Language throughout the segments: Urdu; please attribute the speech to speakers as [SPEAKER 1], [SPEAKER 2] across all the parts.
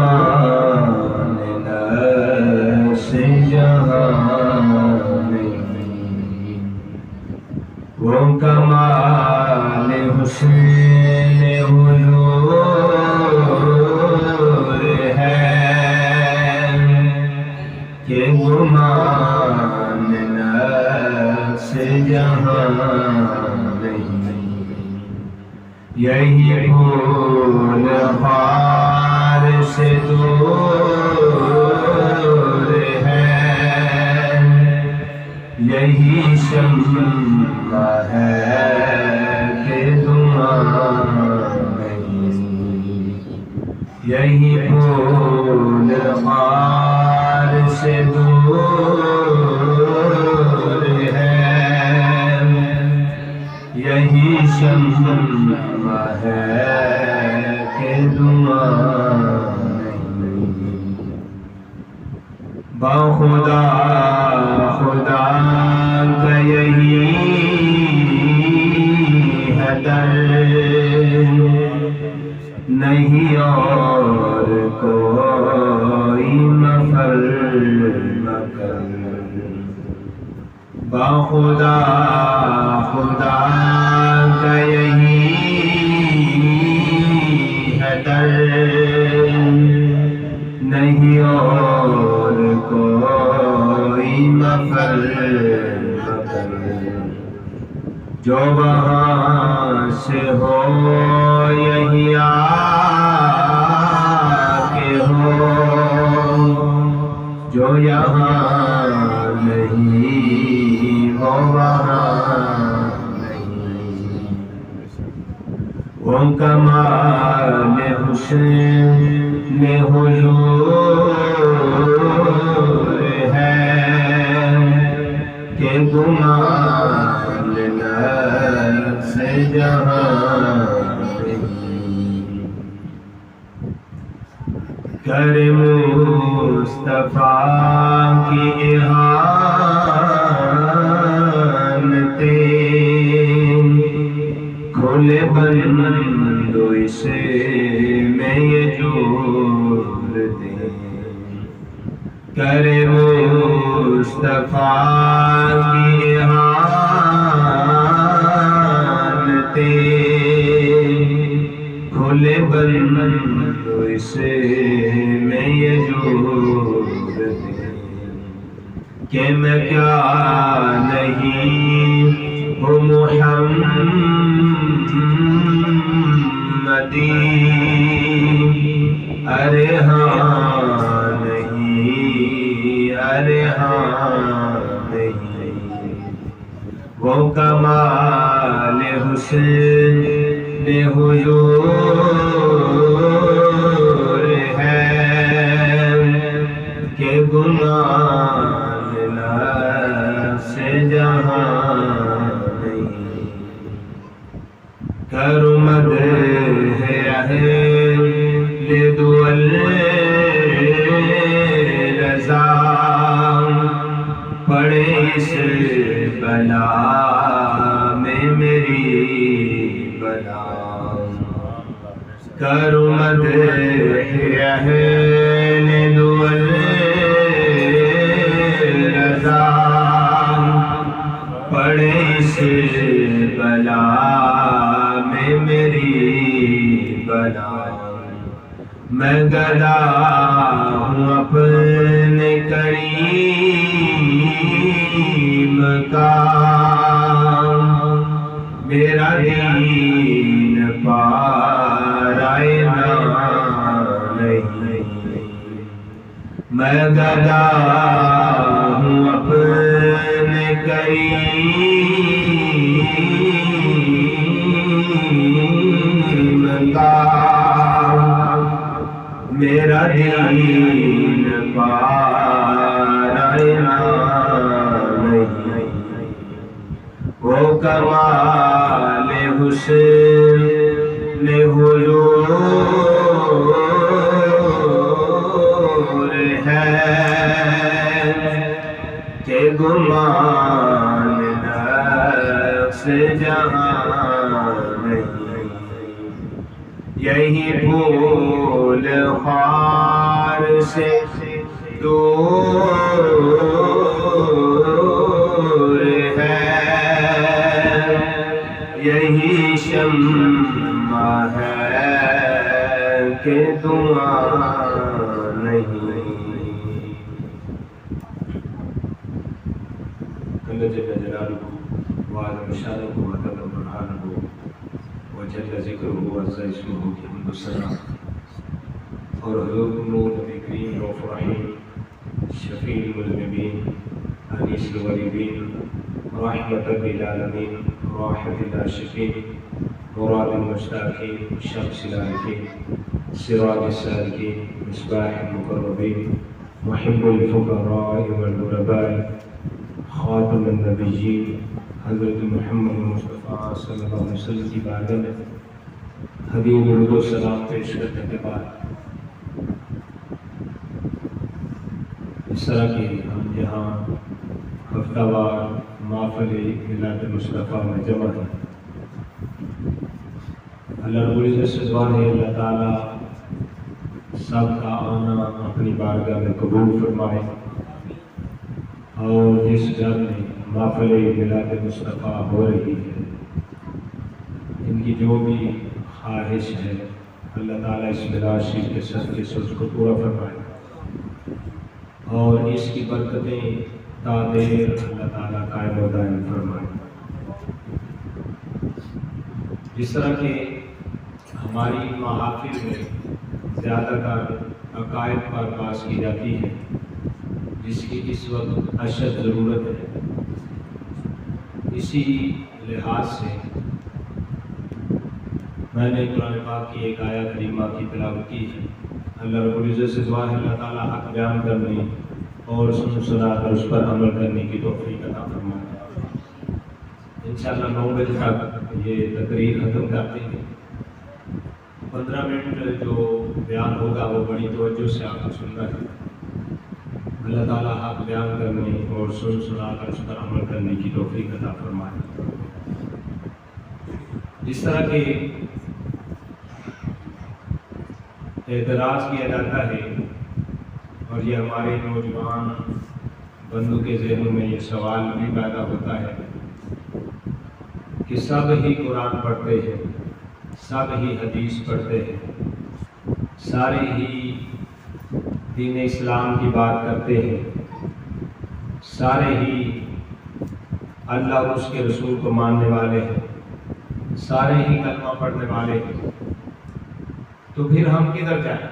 [SPEAKER 1] گمان نفس جہاں نہیں، وہ کمال حسن حضور ہے کہ گمان نفس جہاں نہیں، یہی پھول خار سے دور ہے، یہی شمع ہے کہ دھواں نہیں، یہی پھول خار سے دور ہے، یہی شمع ہے کہ دھواں نہیں، بخدا خدا کا یہی ہے در، نہیں اور کوئی مفر مکر، بخدا خدا کا یہی ہے در، نہیں اور کوئی مفر مکر، جو وہاں سے ہو یہی آ کے ہو، جو یہاں نہیں وہ وہاں نہیں، وہ کمال حسن حضور ہے کہ گمان نفس جہاں نہیں، کر مصطفیٰ کی احانتیں، کھلے بند اسے میں یہ جور دیں، کر مصطفیٰ کی احانتیں، کھلے بند اسے میں یہ جور دیں، کہ میں کیا نہیں ہوں محمدی، ارے ہاں نہیں، ارے ہاں نہیں، وہ کمال حسن حضور ہے کہ گمان نفس جہاں نہیں، کرو مدح اہل دول رضا، پڑے اس بلا میں میری بلا، کرو مدح اہل دول رضا، پڑے اس بلا میں میری بلا، میں گدا ہوں اپنے کریم کا، میرا دین پارائے نہیں، میں گدا ہوں اپنے کریم کا، میرا دین پارائے نہیں، وہ کمال حسن حضور ہے کہ گمان نفس جہاں نہیں، یہی پھول خار سے دور ہے، یہی شمع ہے کہ دعا نہیں۔ اللہ جل جلالہ وعظم شانہ وعظم برہانہ وجل ذکرہ وعز اسمہ کی حمد و ثنا، اور حضور نور نبی کریم رؤوف رحیم شفیع المذنبین انیس الغریبین رحمۃ للعالمین راحت العاشقین مراد المشتاقین شمس العارفین سراج السالکین مصباح المقربین محب الفقراء والغرباء خاتم النبیین حضرت محمد مصطفیٰ صلی اللہ علیہ وسلم کی بارگاہ میں حبیب درود و سلام پیش کرنے کے بعد اس طرح کی ہم یہاں ہفتہ وار محفل میلاد مصطفیٰ میں جمع ہیں۔ اللہ رب العزت سے دعا ہے اللہ تعالیٰ سب کا آنا اپنی بارگاہ میں قبول فرمائے، اور جس گھر میں محفل میلاد مصطفیٰ ہو رہی ہے ان کی جو بھی خواہش ہے اللہ تعالیٰ اس میلاد شریف کے صدقے سے اس کو پورا فرمائے، اور اس کی برکتیں تا دیر اللہ تعالیٰ قائم و دائم فرمائے۔ جس طرح کہ ہماری محافل میں زیادہ تر عقائد پر بات کی جاتی ہے جس کی اس وقت اشد ضرورت ہے، اسی لحاظ سے میں نے قرآن پاک کی ایک آیت کریمہ کی تلاوت کی ہے۔ اللہ رب العزت سے دعا ہے اللہ تعالیٰ حق بیان کرنے اور سنا کر اس پر عمل کرنے کی توفیق عطا فرمائے۔ انشاءاللہ 9 بجے تک یہ تقریر ختم کرتے ہیں، 15 منٹ جو بیان ہوگا وہ بڑی توجہ سے آپ کو سننا ہے۔ اللہ تعالیٰ حق بیان کرنے اور سنا کر اس پر عمل کرنے کی توفیق عطا فرمائے۔ جس طرح کہ اعتراض کیا جاتا ہے اور یہ ہمارے نوجوان بندوں کے ذہنوں میں یہ سوال بھی پیدا ہوتا ہے کہ سب ہی قرآن پڑھتے ہیں، سب ہی حدیث پڑھتے ہیں، سارے ہی دین اسلام کی بات کرتے ہیں، سارے ہی اللہ اور اس کے رسول کو ماننے والے ہیں، سارے ہی کلمہ پڑھنے والے ہیں، تو پھر ہم کدھر جائیں؟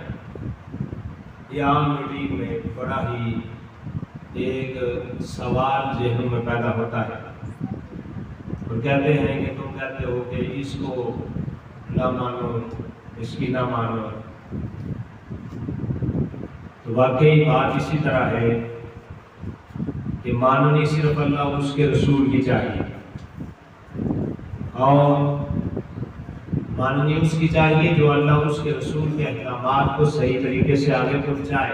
[SPEAKER 1] یہ عام میٹنگ میں بڑا ہی ایک سوال ذہن میں پیدا ہوتا ہے، اور کہتے ہیں کہ تم کہتے ہو کہ اس کو نہ مانو، اس کی نہ مانو، تو واقعی بات اسی طرح ہے کہ ماننی صرف اللہ اور اس کے رسول کی چاہیے، اور ماننی اس کی چاہیے جو اللہ اور اس کے رسول کے احکامات کو صحیح طریقے سے آگے پہنچائے۔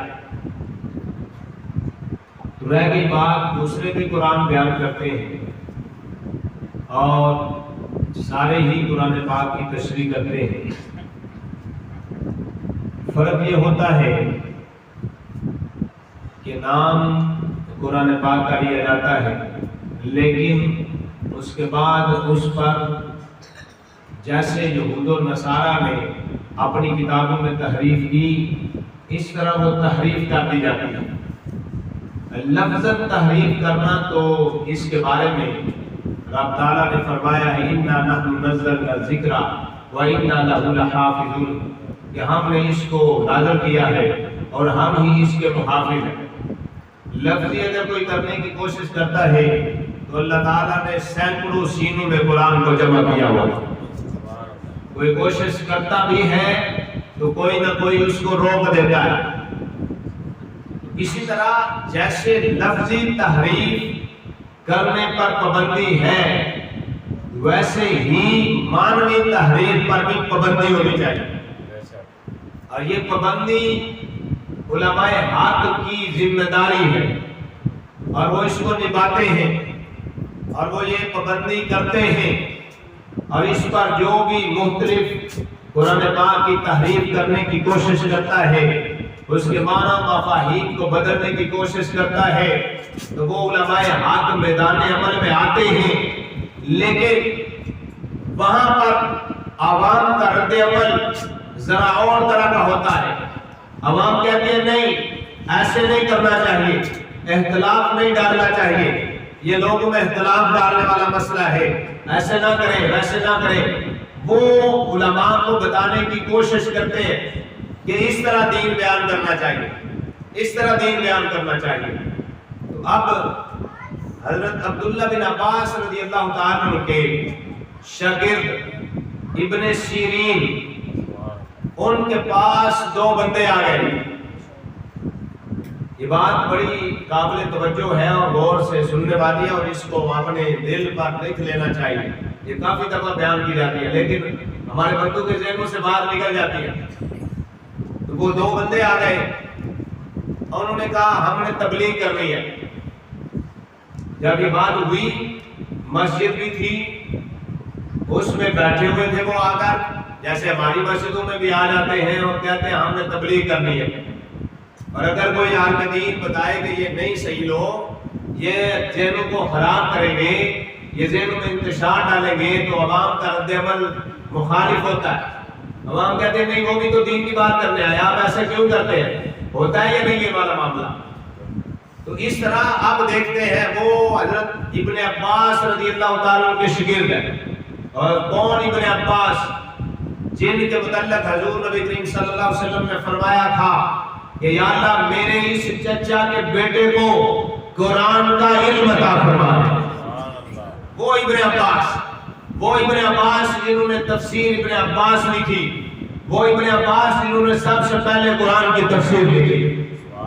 [SPEAKER 1] تو رہ گئی بات دوسرے بھی قرآن بیان کرتے ہیں اور سارے ہی قرآن پاک کی تشریح کرتے ہیں، فرق یہ ہوتا ہے کہ نام قرآن پاک کا لیا جاتا ہے، لیکن اس کے بعد اس پر جیسے یہود و نصارہ نے اپنی کتابوں میں تحریف کی، اس طرح وہ تحریف کر دی جاتی ہے۔ لفظاً تحریف کرنا تو اس کے بارے میں رب تعالیٰ نے فرمایا ہے اِنَّا نَحْنُ نَزَّلْنَا الذِّكْرَ وَإِنَّا لَهُ لَحَافِظُونَ، کہ ہم نے اس کو نازل کیا ہے اور ہم ہی اس کے محافظ ہیں۔ لفظی اگر کوئی کرنے کی کوشش کرتا ہے تو اللہ تعالیٰ نے سینکڑوں سینوں میں قرآن کو جمع کیا ہوا، کوئی کوشش کرتا بھی ہے تو کوئی نہ کوئی اس کو روک دیتا ہے۔ اسی طرح جیسے لفظی تحریف کرنے پر پابندی ہے، ویسے ہی معنوی تحریف پر بھی پابندی ہونی چاہیے، اور یہ پابندی علماء حق کی ذمہ داری ہے، اور وہ اس کو نبھاتے ہیں، اور وہ یہ پابندی کرتے ہیں، اور اس پر جو بھی مختلف قرآن پاک کی تحریف کرنے کی کوشش کرتا ہے اس کے معنی مفاہیم کو بدلنے کی کوشش کرتا ہے تو وہ علماء حق میدان عمل میں آتے ہیں، لیکن وہاں پر عوام کا رد عمل ذرا اور طرح کا ہوتا ہے۔ عوام کہتے ہیں نہیں ایسے نہیں کرنا چاہیے، اختلاف نہیں ڈالنا چاہیے، یہ لوگوں میں اختلاف ڈالنے والا مسئلہ ہے، ایسے نہ کریں ویسے نہ کریں۔ وہ علماء کو بتانے کی کوشش کرتے ہیں کہ اس طرح دین بیان کرنا چاہیے، اس طرح دین بیان کرنا چاہیے۔ تو اب حضرت عبداللہ بن عباس رضی اللہ تعالیٰ عنہ کے شاگرد ابن سیرین، ان کے پاس دو بندے آ گئے۔ یہ بات بڑی قابل توجہ ہے اور غور سے سننے والی ہے، اور اس کو اپنے دل پر لکھ لینا چاہیے۔ یہ کافی دفعہ بیان کی جاتی ہے لیکن ہمارے بندوں کے ذہنوں سے باہر نکل جاتی ہے۔ تو وہ دو بندے آ گئے اور انہوں نے کہا ہم نے تبلیغ کرنی ہے۔ جب یہ بات ہوئی، مسجد بھی تھی، اس میں بیٹھے ہوئے تھے وہ آ کر، جیسے ہماری مسجدوں میں بھی آ جاتے ہیں اور کہتے ہیں ہم نے تبلیغ کرنی ہے۔ اور اگر کوئی عالم دین بتائے کہ یہ نہیں صحیح لوگ، یہ ذہنوں کو خراب کریں گے، یہ ذہنوں میں انتشار ڈالیں گے، تو عوام کا رد عمل مخالف ہوتا ہے۔ عوام کہتے ہیں نہیں وہ بھی تو دین کی بات کرنے آئے، آپ ایسے کیوں کرتے ہیں؟ ہوتا ہے یا نہیں یہ والا معاملہ؟ تو اس طرح اب دیکھتے ہیں وہ حضرت ابن عباس رضی اللہ تعالیٰ عنہ کے شاگرد ہیں۔ اور کون ابن عباس؟ جن کے متعلق حضور نبی کریم صلی اللہ علیہ وسلم نے فرمایا تھا کہ یا اللہ میرے اس چچا کے بیٹے کو قرآن کا علم عطا فرما دے۔ وہ ابن عباس جنہوں نے تفسیر ابن عباس لکھی، وہ ابن عباس جنہوں نے سب سے پہلے قرآن کی تفسیر لکھی،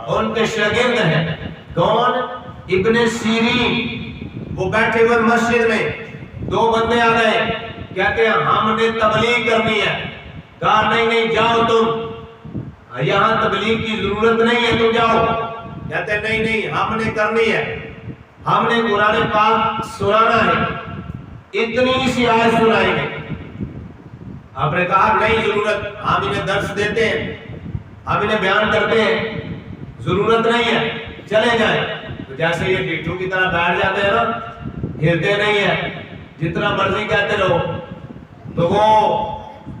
[SPEAKER 1] ان کے شاگرد ہیں۔ کون؟ ابن سیرین۔ وہ بیٹھے ہوئے مسجد میں، دو بندے آ گئے، کہتے ہیں ہم نے تبلیغ کرنی ہے۔ کہا نہیں نہیں جاؤ تم، یہاں تبلیغ کی ضرورت نہیں ہے، تم جاؤ۔ کہتے ہیں نہیں نہیں ہم نے کرنی ہے، ہم نے قرآن پاک سنانا ہے، اتنی سی آیت سنائیں گے۔ آپ نے کہا نہیں ضرورت، ہم انہیں درس دیتے ہیں، ہم انہیں بیان کرتے ہیں، ضرورت نہیں ہے، چلے جائیں۔ تو جیسے یہ ڈٹھو کی طرح بیٹھ جاتے ہیں نا، ہلتے نہیں ہیں، جتنا مرضی کہتے رہو، تو وہ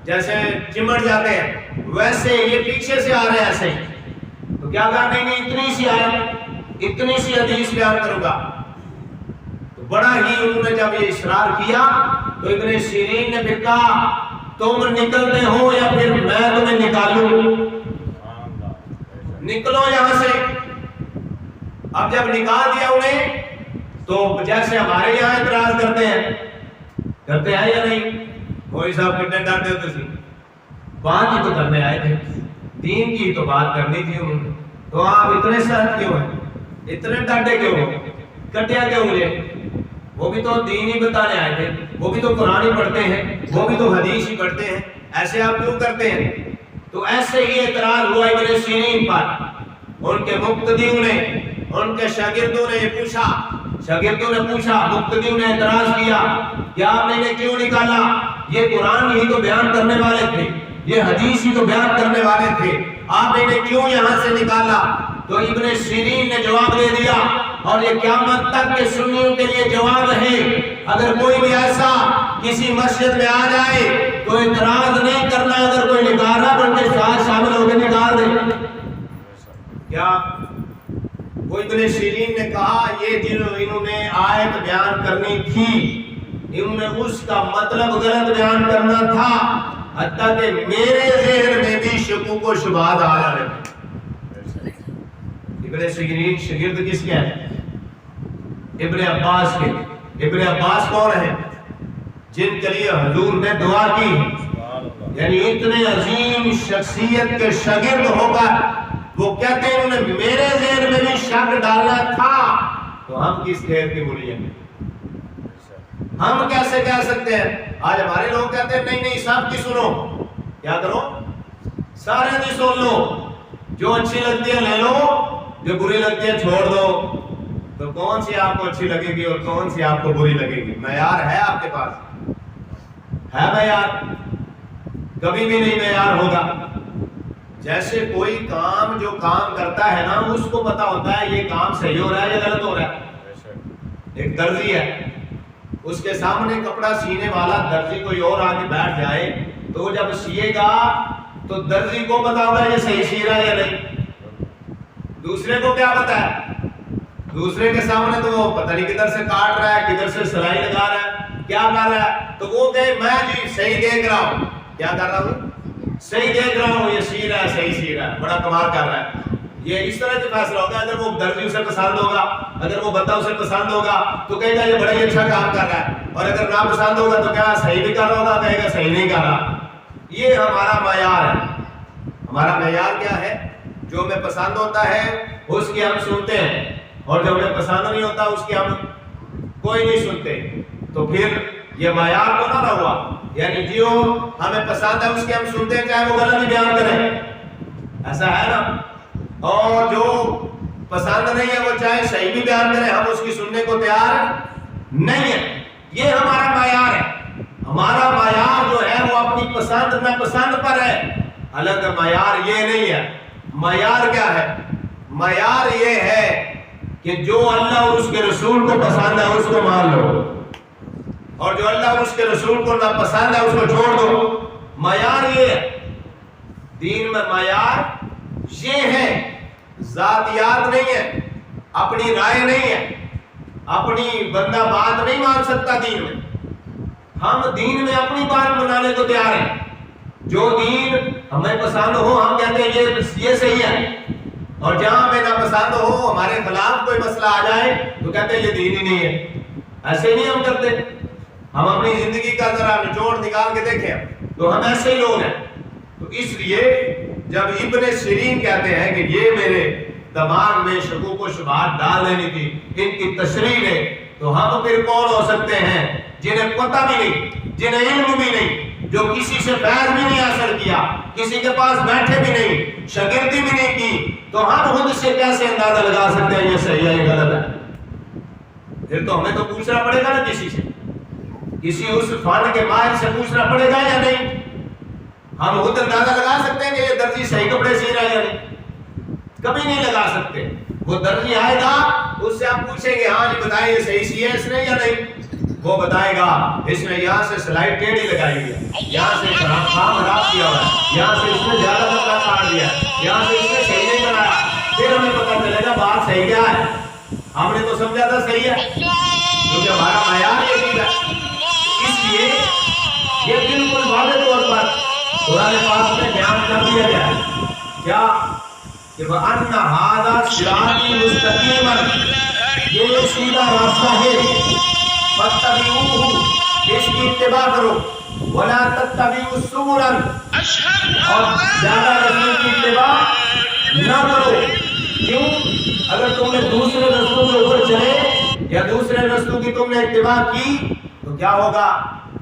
[SPEAKER 1] جیسے چمٹ جاتے ہیں، ویسے یہ پیچھے سے آ رہے ہیں ایسے ہی۔ تو کیا کہا نہیں نہیں اتنی سی آیت، اتنی سی حدیث بیان کروں گا۔ تو بڑا ہی انہوں نے جب یہ اصرار کیا تو ابن سیرین نے پھر کہا تم نکلتے ہو یا پھر میں تمہیں نکالوں؟ نکلو یہاں سے۔ اب جب نکال دیا انہیں تو جیسے ہمارے یہاں اعتراض کرتے ہیں یا نہیں؟ کوئی صاحب کتنے ڈانٹے ہوتے تھے، بات ہی تو کرنے آئے تھے، دین کی تو بات کرنی تھی انہوں نے، تو آپ اتنے سخت کیوں ہیں، اتنے ڈانٹے کیوں ہیں، کٹیا کیوں مجھے؟ وہ بھی تو دین ہی بتانے آئے تھے، وہ بھی تو قرآن ہی پڑھتے ہیں، وہ بھی تو حدیث ہی پڑھتے ہیں، ایسے آپ کیوں کرتے ہیں؟ تو ایسے ہی اعتراض ہوا ابن سیرین پر۔ ان کے مقتدیوں نے، ان کے شاگردوں نے یہ پوچھا، مقتدیوں نے اعتراض کیا کہ آپ نے انہیں کیوں نکالا؟ یہ قرآن ہی تو بیان کرنے والے تھے، یہ حدیث ہی تو بیان کرنے والے تھے، آپ نے انہیں کیوں یہاں سے نکالا؟ تو ابن سیرین نے جواب دے دیا، اور یہ قیامت تک کے سنیوں کے لیے جواب ہے، اگر کوئی بھی ایسا کسی مسجد میں آ جائے تو اعتراض نہیں کرنا، اگر کوئی نکالا بلکہ ساتھ شامل ہو کے نکال دے۔ کیا وہ ابن سیرین نے کہا یہ انہوں نے آیت بیان کرنی تھی، انہوں نے اس کا مطلب غلط بیان کرنا تھا، حتیٰ کہ میرے ذہن میں بھی شکوک و شبہات آ رہے ہیں۔ ابن سیرین شاگرد کس کے ہیں؟ ابن عباس کے۔ ابن عباس کون ہیں؟ جن کے لیے حضور نے دعا کی، یعنی اتنے عظیم شخصیت کے شاگرد ہو کر وہ کہتے ہیں انہوں نے میرے ذہن میں بھی شک ڈالنا تھا، تو ہم کس خیر کی بولی ہیں؟ ہم کیسے کہہ سکتے ہیں؟ آج ہمارے لوگ کہتے ہیں نہیں نہیں سب کی سنو، کیا کرو؟ سارے کی سن لو، جو اچھی لگتی ہے لے لو، جو بری لگتی ہے چھوڑ دو۔ تو کون سی آپ کو اچھی لگے گی اور کون سی آپ کو بری لگے گی؟ معیار ہے آپ کے پاس؟ ہے معیار؟ کبھی بھی نہیں معیار ہوگا۔ جیسے کوئی کام جو کام کرتا ہے نا اس کو پتا ہوتا ہے یہ کام صحیح ہو رہا ہے یا غلط ہو رہا ہے. ایک درزی ہے, اس کے سامنے کپڑا سینے والا درزی کوئی اور آگے بیٹھ جائے تو وہ جب سیے گا تو درزی کو پتا ہوگا یہ صحیح سی رہا ہے یا نہیں. دوسرے کو کیا پتا ہے؟ دوسرے کے سامنے تو وہ پتہ نہیں کدھر سے کاٹ رہا ہے, کدھر سے سلائی لگا رہا ہے, کیا کر رہا ہے, تو وہ کہے میں جی صحیح دیکھ رہا ہوں. کیا کر رہا ہوں؟ صحیح دیکھ رہا ہوں, یہ سی رہا ہے, صحیح سی رہا ہے, بڑا کمال کر رہا ہے. یہ اس طرح سے فیصلہ ہوگا. اگر وہ درزی اسے پسند ہوگا, اگر وہ بندہ اسے پسند ہوگا تو کہے گا یہ بڑا ہی اچھا کام کر رہا ہے, اور اگر ناپسند ہوگا تو کیا صحیح بھی کر رہا ہوگا, کہے گا صحیح نہیں کر رہا. یہ ہمارا معیار ہے. ہمارا معیار کیا ہے؟ جو ہمیں پسند ہوتا ہے اس کی ہم سنتے ہیں, اور جو ہمیں پسند نہیں ہوتا اس کی ہم کوئی نہیں سنتے. تو پھر یہ معیار تو نہ ہوا, یعنی جو ہمیں پسند ہے اس کی ہم سنتے ہیں چاہے وہ غلط ہی بیان کریں, ایسا ہے نا. اور جو پسند نہیں ہے وہ چاہے صحیح بھی بیان کرے ہم اس کی سننے کو تیار نہیں ہے. یہ ہمارا معیار ہے. ہمارا معیار جو ہے وہ اپنی پسند ناپسند پر ہے. الگ معیار یہ نہیں ہے. معیار کیا ہے؟ معیار یہ ہے کہ جو اللہ اور اس کے رسول کو پسند ہے اس کو مان لو, اور جو اللہ اور اس کے رسول کو ناپسند ہے اس کو چھوڑ دو. معیار یہ ہے. دین میں معیار یہ ہے, ذاتیات نہیں ہے, اپنی رائے نہیں ہے, اپنی بندہ بات نہیں مان سکتا دین میں. ہم دین میں اپنی بات منانے کو تیار ہیں. جو دین ہمیں پسند ہو ہم کہتے ہیں یہ صحیح ہے, اور جہاں ہمیں ناپسند ہو, ہمارے خلاف کوئی مسئلہ آ جائے تو کہتے ہیں یہ دین ہی نہیں ہے. ایسے نہیں ہم کرتے. ہم اپنی زندگی کا ذرا نچوڑ نکال کے دیکھیں تو ہم ایسے ہی لوگ ہیں. تو اس لیے جب ابن سیرین کہتے ہیں کہ یہ میرے دماغ میں شکوک و شبہات ڈال دینی تھی ان کی تشریح ہے, تو ہم پھر کون ہو سکتے ہیں جنہیں پتہ بھی نہیں, جنہیں علم بھی نہیں, جو کسی سے فیض بھی نہیں حاصل کیا, کسی کے پاس بیٹھے بھی نہیں, شاگردی بھی نہیں کی, تو ہم خود سے کیسے اندازہ لگا سکتے ہیں یہ صحیح ہے یہ غلط ہے؟ پھر تو ہمیں تو پوچھنا پڑے گا نا کسی سے, کسی اس فن کے ماہر سے پوچھنا پڑے گا یا نہیں. ہم خود اندازہ لگا سکتے ہیں کہ یہ درزی صحیح کپڑے سی رہا ہے یا نہیں؟ کبھی نہیں لگا سکتے. وہ درزی آئے گا اس سے آپ پوچھیں گے ہاں جی بتائیں یہ صحیح سی ہے اس نے یا نہیں, وہ بتائے گا اس نے یہاں سے سلائی ٹیڑھی لگائی ہے, یہاں سے خام خراب کیا ہوا ہے, یہاں سے اس نے زیادہ کپڑا کاٹ دیا, یہاں سے اس نے صحیح نہیں بنایا. پھر ہمیں پتہ چلے گا بات صحیح کیا ہے. ہم نے تو سمجھا تھا صحیح ہے کیونکہ ہمارا معیار یہ چیز ہے. اس لیے یہ بالکل واضح طور پر قرآن پاک میں بیان کر دیا گیا ہے کیا کہ وَأَنَّ هَذَا صِرَاطِي مُسْتَقِيمًا, یہ سیدھا راستہ ہے, فَاتَّبِعُوهُ, اس کی اتباع کرو, وَلَا تَتَّبِعُوا السُّبُلَ, اور زیادہ رسول کی اتباع نہ کرو. کیوں؟ اگر تم نے دوسرے رسول کے اوپر چلے یا دوسرے رسول کی تم نے اتباع کی تو کیا ہوگا؟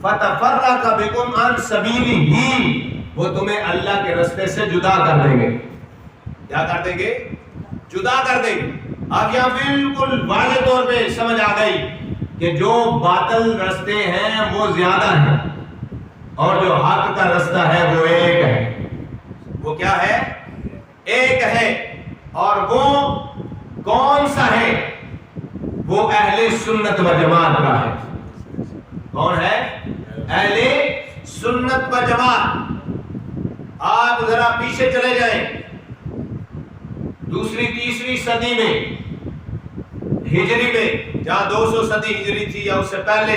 [SPEAKER 1] فَتَفَرَّقَ بِكُمْ عَنْ سَبِيلِهِ, وہ تمہیں اللہ کے راستے سے جدا کر دیں گے. کیا کر دیں گے؟ جدا کر دیں گے. اب یہاں بالکل واضح طور پہ سمجھ آ گئی کہ جو باطل راستے ہیں وہ زیادہ ہیں اور جو حق کا راستہ ہے وہ ایک ہے. وہ کیا ہے؟ ایک ہے. اور وہ کون سا ہے؟ وہ اہل سنت و جماعت کا ہے. کون ہے؟ اہل سنت و جماعت. آپ ذرا پیچھے چلے جائیں, دوسری تیسری صدی میں ہجری میں, جہاں 200 صدی ہجری تھی یا اس سے پہلے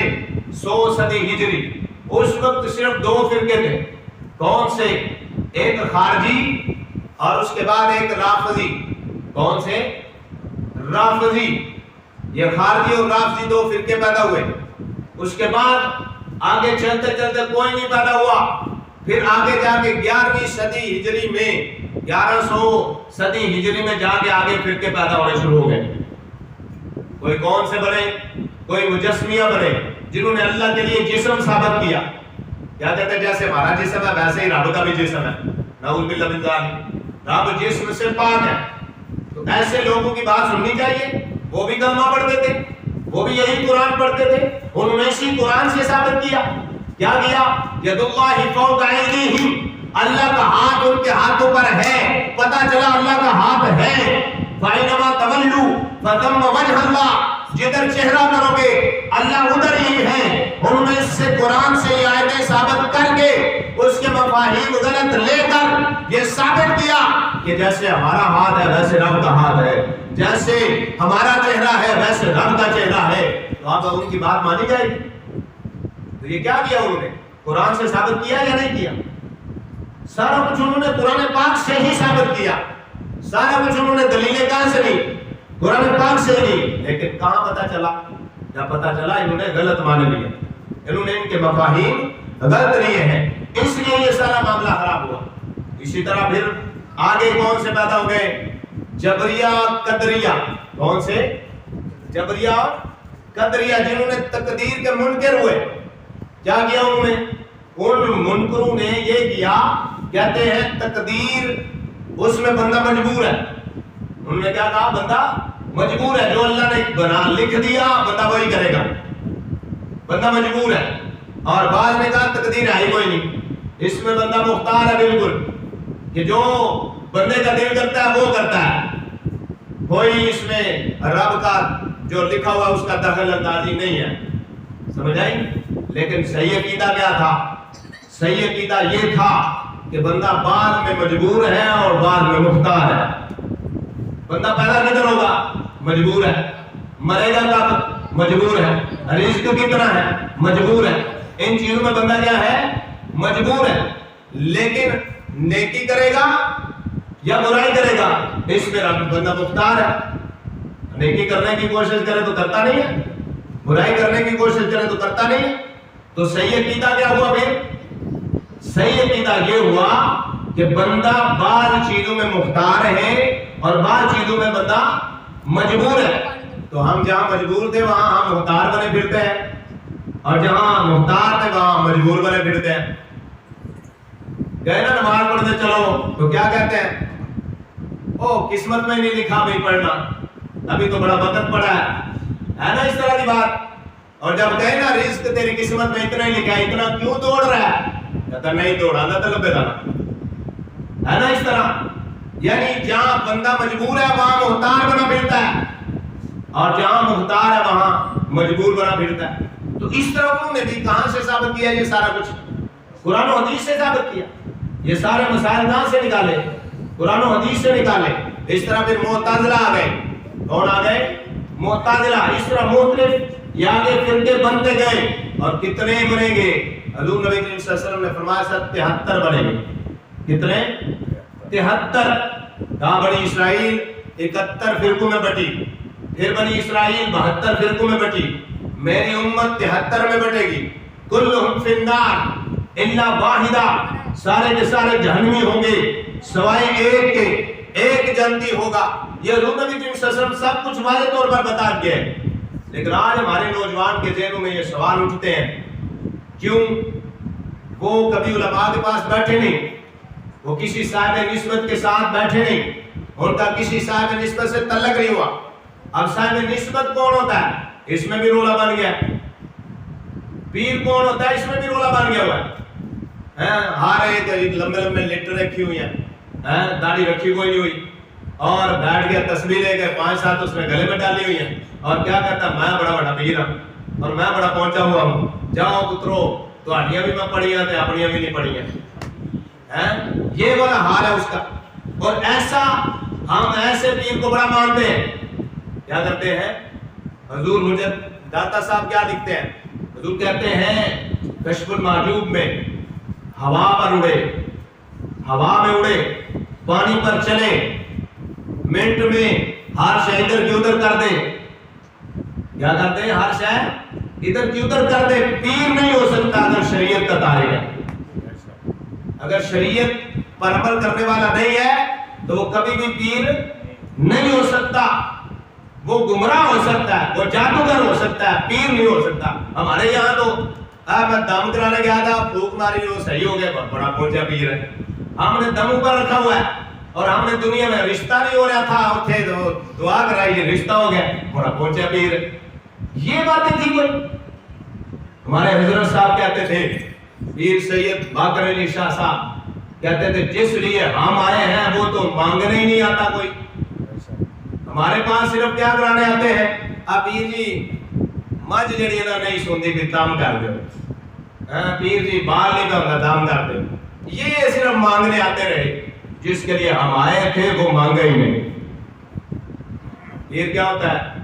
[SPEAKER 1] 100 صدی ہجری, اس وقت صرف دو فرقے تھے. کون سے؟ ایک خارجی اور اس کے بعد ایک رافضی. کون سے؟ رافضی. یہ خارجی اور رافضی دو فرقے پیدا ہوئے. اس کے بعد آگے چلتے چلتے کوئی نہیں پیدا ہوا. پھر آگے جا کے 11ویں صدی ہجری میں, 1100 صدی ہجری میں جا کے آگے فرقے پیدا ہونے شروع ہو گئے. کوئی کون سے بنے؟ کوئی مجسمیہ بنے جنہوں نے اللہ کے لیے جسم ثابت کیا. کیا کہتے ہیں جیسے ہمارا جسم ہے ویسے ہی رب کا بھی جسم ہے. نعوذ باللہ من ذالک, رب جسم سے پاک ہے. تو ایسے لوگوں کی بات سننی چاہیے. وہ بھی کلمہ پڑھتے تھے, وہ بھی یہی قرآن پڑھتے تھے, انہوں نے اسی قرآن سے ثابت کیا. کیا کیا؟ ید اللہ فوق ایدیہم, اللہ کا ہاتھ ان کے ہاتھوں پر ہے، پتہ چلا اللہ کا ہاتھ ہے۔ فَإِنَّمَا تَوَلُّوا فَثَمَّ وَجْهَ اللَّهِ، جدھر چہرہ کرو گے اللہ ادھر ہی ہے۔ انہوں نے اس سے قرآن سے یہ آیتیں ثابت کر کے اس کے مفاہیم غلط لے کر یہ ثابت کیا کہ جیسے ہمارا ہاتھ ہے ویسے رب کا ہاتھ ہے، جیسے ہمارا چہرہ ہے ویسے رب کا چہرہ ہے، تو آپ ان کی بات مانی جائے گی؟ تو یہ کیا کیا انہوں نے؟ قرآن سے ثابت کیا یا نہیں کیا؟ سارا کچھ انہوں نے قرآن پاک سے ہی ثابت کیا، سارا کچھ انہوں نے دلیلیں کہاں سے لی؟ قرآن پاک سے لی۔ لیکن کہاں پتہ چلا؟ جب پتہ چلا انہوں نے غلط مان لیا، انہوں نے ان کے مفاہیم غلط لیے ہیں، اس لیے یہ سارا معاملہ خراب ہوا۔ اسی طرح پھر آگے کون سے پیدا ہو گئے؟ جبریہ قدریہ۔ کون سے؟ جبریہ اور قدریہ، جنہوں نے تقدیر کے منکر ہوئے۔ کیا کیا انہوں نے؟ ان منکروں نے یہ کیا، کہتے ہیں تقدیر اس میں بندہ مجبور ہے۔ انہوں نے کیا کہا؟ بندہ مجبور ہے، جو اللہ نے بنا لکھ دیا بندہ وہی کرے گا، بندہ مجبور ہے۔ اور بعض نے کہا تقدیر ہے ہی کوئی نہیں، اس میں بندہ مختار ہے بالکل، کہ جو بندے کا دل کرتا ہے وہ کرتا ہے، کوئی اس میں رب کا جو لکھا ہوا اس کا دخل اندازی نہیں ہے۔ سمجھ آئی؟ لیکن صحیح عقیدہ کیا تھا؟ صحیح عقیدہ یہ تھا کہ بندہ بعد میں مجبور ہے اور بعد میں مختار ہے۔ بندہ پیدا کدھر ہوگا؟ مجبور ہے۔ مرے گا کب؟ مجبور ہے۔ رزق کتنا ہے؟ مجبور ہے۔ ان چیزوں میں بندہ کیا ہے؟ مجبور ہے۔ لیکن نیکی کرے گا یا برائی کرے گا، اس میں بندہ مختار ہے۔ نیکی کرنے کی کوشش کرے تو کرتا نہیں ہے، برائی کرنے کی کوشش کرے تو کرتا نہیں ہے۔ تو صحیح عقیدہ کیا ہوا پھر؟ صحیح عقیدہ یہ ہوا کہ بندہ بعض چیزوں میں مختار ہے اور بعض چیزوں میں بندہ مجبور ہے۔ تو ہم جہاں مجبور تھے وہاں ہم مختار بنے پھرتے ہیں، اور جہاں مختار تھے وہاں مجبور بنے پھرتے ہیں۔ گئے نا نماز پڑھتے چلو تو کیا کہتے ہیں؟ او قسمت میں نہیں لکھا بھائی پڑھنا، ابھی تو بڑا وقت پڑا ہے نا، اس طرح کی بات۔ اور جب کہے نا رزق تیری قسمت میں اتنا ہی لکھا ہے، اتنا کیوں دوڑ رہا ہے؟ کہتا نہیں دوڑا نہ تو لبے دانا، ہے نا اس طرح۔ یعنی جہاں بندہ مجبور ہے وہاں مختار بنا پھرتا ہے، اور جہاں مختار ہے وہاں مجبور بنا پھرتا ہے۔ تو اس طرح انہوں نے بھی کہاں سے ثابت کیا یہ سارا کچھ؟ قرآن و حدیث سے ثابت کیا۔ یہ سارے مسائل کہاں سے نکالے؟ قرآن و حدیث سے نکالے۔ اس طرح پھر معتزلہ آ گئے۔ کون آ گئے؟ معتزلہ۔ اس طرح مختلف یہ آگے فرقے بنتے گئے، اور کتنے بنیں گے؟ حضور نبی کریم صلی اللہ علیہ وسلم نے فرمایا 73 بنے گے۔ کتنے؟ 73۔ کہاں بنی اسرائیل 71 فرقوں میں بٹی، پھر بنی اسرائیل 72 فرقوں میں بٹی، میری امت 73 میں بٹے گی۔ کلہم فی النار الا واحدہ، سارے کے سارے جہنمی ہوں گے سوائے ایک کے، ایک جنتی ہوگا۔ یہ حضور نبی کریم صلی اللہ علیہ وسلم سب کچھ واضح طور پر بتا گئے ہیں۔ لیکن آج ہمارے نوجوان کے ذہنوں میں یہ سوال اٹھتے ہیں، کیوں؟ وہ کبھی علماء کے پاس بیٹھے نہیں، وہ کسی صاحب نسبت کے ساتھ بیٹھے نہیں، ان کا کسی صاحب نسبت سے تعلق نہیں ہوا۔ اب صاحب نسبت کون ہوتا ہے؟ اس میں بھی رولا بن گیا۔ پیر کون ہوتا ہے؟ اس میں بھی رولا بن گیا ہوا ہے۔ ہر ایک لمبے لمبے لیٹر رکھی ہوئی ہیں، داڑھی رکھی کوئی نہیں ہوئی، اور بیٹھ گیا تسبیح لے کے 5-7 اس میں گلے میں ڈالی ہوئی ہیں، اور کیا کہتا ہے میں بڑا بڑا پیر ہوں اور میں بڑا پہنچا ہوا ہوں، جاؤ پترو تو ہڈیاں بھی میں پڑھی ہیں اپنیاں بھی نہیں پڑھی ہیں۔ یہ والا حال ہے اس کا۔ اور ایسا ہم ایسے پیر کو بڑا مانتے ہیں، کیا کرتے ہیں؟ حضور مجھے داتا صاحب کیا لکھتے ہیں؟ حضور کہتے ہیں کشف المحجوب میں ہوا پر اڑے، ہوا میں اڑے، پانی پر چلے، منٹ میں ہر شے ادھر کی ادھر کر دے۔ کیا کرتے ہیں؟ ہر شے ادھر کی ادھر کر دے۔ پیر نہیں ہو سکتا اگر شریعت کا تارے ہے۔ اگر شریعت پر عمل کرنے والا نہیں ہے تو وہ کبھی بھی پیر نہیں ہو سکتا۔ وہ گمراہ ہو سکتا ہے، وہ جادوگر ہو سکتا ہے، پیر نہیں ہو سکتا۔ ہمارے یہاں تو میں دم کرانے گیا تھا، پھوک ماری، وہ صحیح ہو گیا، بڑا پہنچا پیر ہے۔ ہم نے دم اوپر رکھا ہوا ہے، اور ہم نے دنیا میں رشتہ نہیں ہو رہا تھا، اٹھے تو دعا کرائی، رشتہ ہو گیا، بڑا پہنچا پیر۔ یہ باتیں تھی کوئی؟ ہمارے حضرت صاحب کہتے تھے، پیر سید باقر علی شاہ صاحب کہتے تھے جس لیے ہم آئے ہیں وہ تو مانگنے ہی نہیں آتا کوئی، ہمارے پاس صرف کیا کرانے آتے ہیں، اب پیر جی مجھ جڑی ہے نا نہیں سنتی بھی تام کر دو، پیر جی بال نہیں کرنا دام کر دو، یہ صرف مانگنے آتے رہے، جس کے لیے ہم آئے تھے وہ مانگا ہی نہیں۔ پیر کیا ہوتا ہے؟